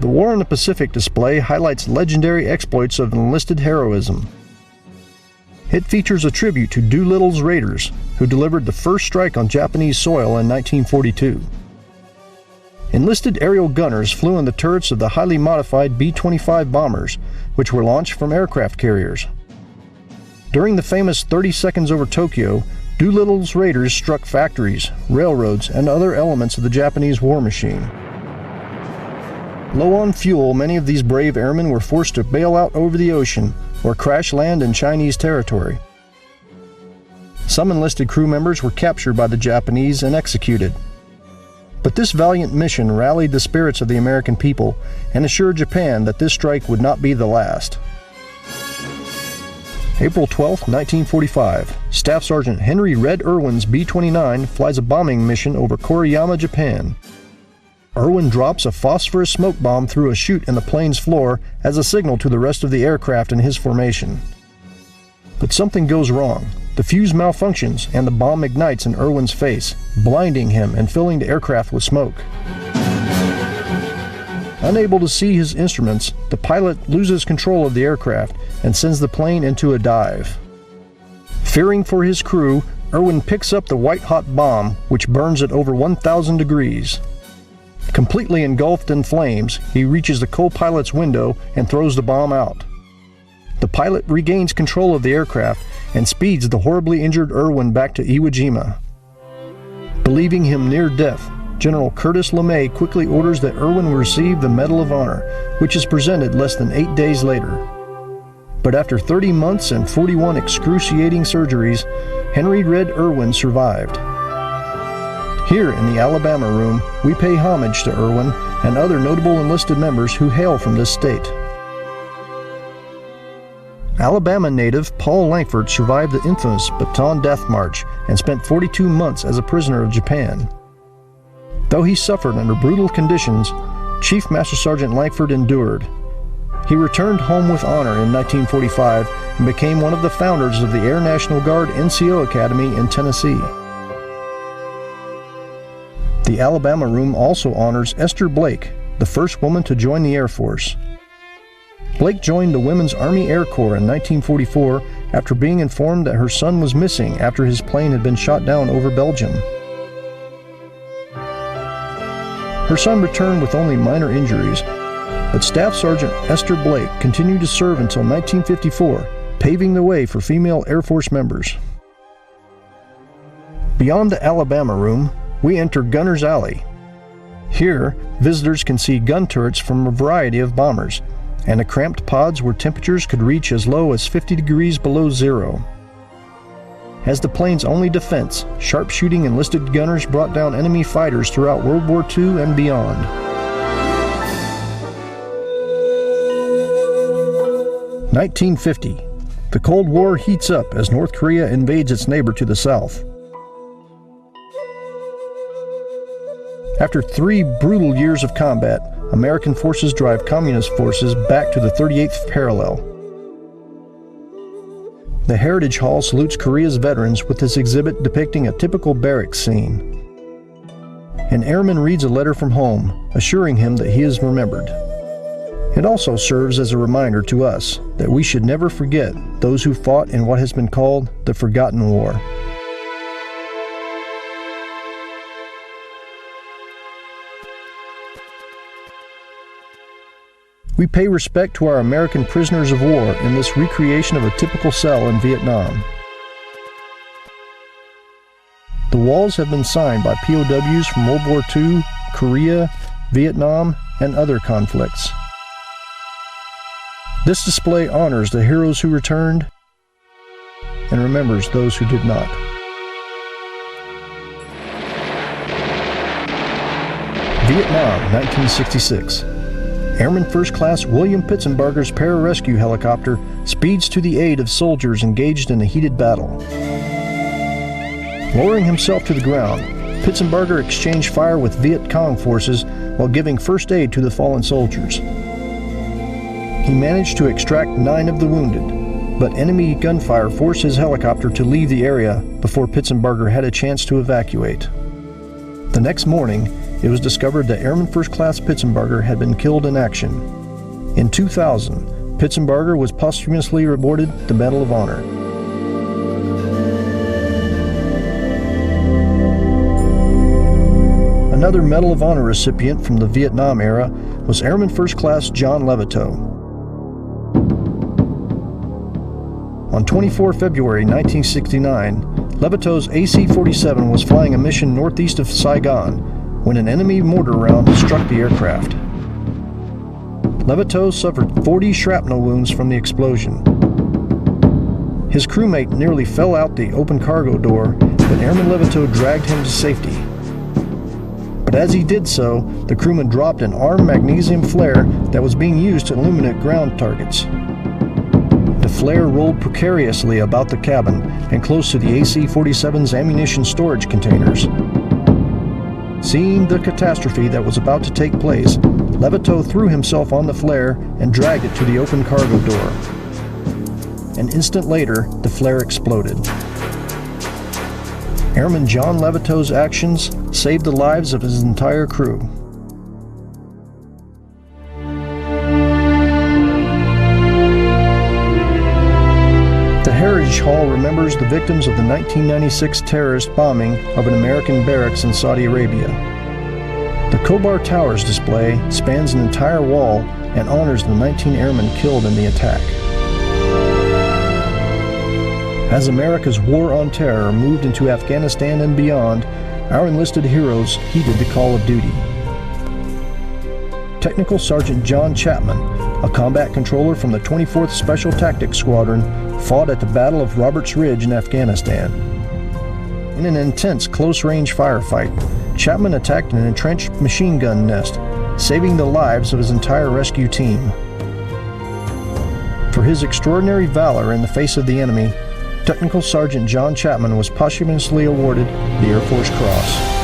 The War in the Pacific display highlights legendary exploits of enlisted heroism. It features a tribute to Doolittle's Raiders, who delivered the first strike on Japanese soil in 1942. Enlisted aerial gunners flew in the turrets of the highly modified B-25 bombers, which were launched from aircraft carriers. During the famous 30 Seconds over Tokyo, Doolittle's Raiders struck factories, railroads, and other elements of the Japanese war machine. Low on fuel, many of these brave airmen were forced to bail out over the ocean or crash land in Chinese territory. Some enlisted crew members were captured by the Japanese and executed. But this valiant mission rallied the spirits of the American people and assured Japan that this strike would not be the last. April 12, 1945, Staff Sergeant Henry "Red" Irwin's B-29 flies a bombing mission over Koriyama, Japan. Irwin drops a phosphorus smoke bomb through a chute in the plane's floor as a signal to the rest of the aircraft in his formation. But something goes wrong. The fuse malfunctions and the bomb ignites in Irwin's face, blinding him and filling the aircraft with smoke. Unable to see his instruments, the pilot loses control of the aircraft and sends the plane into a dive. Fearing for his crew, Irwin picks up the white-hot bomb, which burns at over 1,000 degrees. Completely engulfed in flames, he reaches the co-pilot's window and throws the bomb out. The pilot regains control of the aircraft and speeds the horribly injured Irwin back to Iwo Jima. Believing him near death, General Curtis LeMay quickly orders that Irwin receive the Medal of Honor, which is presented less than 8 days later. But after 30 months and 41 excruciating surgeries, Henry "Red" Irwin survived. Here in the Alabama Room, we pay homage to Irwin and other notable enlisted members who hail from this state. Alabama native Paul Langford survived the infamous Bataan Death March and spent 42 months as a prisoner of Japan. Though he suffered under brutal conditions, Chief Master Sergeant Langford endured. He returned home with honor in 1945 and became one of the founders of the Air National Guard NCO Academy in Tennessee. The Alabama Room also honors Esther Blake, the first woman to join the Air Force. Blake joined the Women's Army Air Corps in 1944 after being informed that her son was missing after his plane had been shot down over Belgium. Her son returned with only minor injuries, but Staff Sergeant Esther Blake continued to serve until 1954, paving the way for female Air Force members. Beyond the Alabama Room, we enter Gunner's Alley. Here, visitors can see gun turrets from a variety of bombers, and the cramped pods where temperatures could reach as low as 50 degrees below zero. As the plane's only defense, sharpshooting enlisted gunners brought down enemy fighters throughout World War II and beyond. (1950). The Cold War heats up as North Korea invades its neighbor to the south. After 3 brutal years of combat, American forces drive Communist forces back to the 38th parallel. The Heritage Hall salutes Korea's veterans with this exhibit depicting a typical barracks scene. An airman reads a letter from home, assuring him that he is remembered. It also serves as a reminder to us that we should never forget those who fought in what has been called the Forgotten War. We pay respect to our American prisoners of war in this recreation of a typical cell in Vietnam. The walls have been signed by POWs from World War II, Korea, Vietnam, and other conflicts. This display honors the heroes who returned and remembers those who did not. Vietnam, 1966. Airman First Class William Pitzenbarger's pararescue helicopter speeds to the aid of soldiers engaged in a heated battle. Lowering himself to the ground, Pitzenbarger exchanged fire with Viet Cong forces while giving first aid to the fallen soldiers. He managed to extract 9 of the wounded, but enemy gunfire forced his helicopter to leave the area before Pitzenbarger had a chance to evacuate. The next morning, it was discovered that Airman First Class Pitzenbarger had been killed in action. In 2000, Pitzenbarger was posthumously awarded the Medal of Honor. Another Medal of Honor recipient from the Vietnam era was Airman First Class John Levitow. On 24 February 1969, Levitow's AC-47 was flying a mission northeast of Saigon when an enemy mortar round struck the aircraft. Levitow suffered 40 shrapnel wounds from the explosion. His crewmate nearly fell out the open cargo door, but Airman Levitow dragged him to safety. But as he did so, the crewman dropped an armed magnesium flare that was being used to illuminate ground targets. The flare rolled precariously about the cabin and close to the AC-47's ammunition storage containers. Seeing the catastrophe that was about to take place, Levitow threw himself on the flare and dragged it to the open cargo door. An instant later, the flare exploded. Airman John Levitow's actions saved the lives of his entire crew. The Heritage Hall remembers the victims of the 1996 terrorist bombing of an American barracks in Saudi Arabia. The Khobar Towers display spans an entire wall and honors the 19 airmen killed in the attack. As America's war on terror moved into Afghanistan and beyond, our enlisted heroes heeded the call of duty. Technical Sergeant John Chapman, a combat controller from the 24th Special Tactics Squadron, fought at the Battle of Roberts Ridge in Afghanistan. In an intense close-range firefight, Chapman attacked an entrenched machine gun nest, saving the lives of his entire rescue team. For his extraordinary valor in the face of the enemy, Technical Sergeant John Chapman was posthumously awarded the Air Force Cross.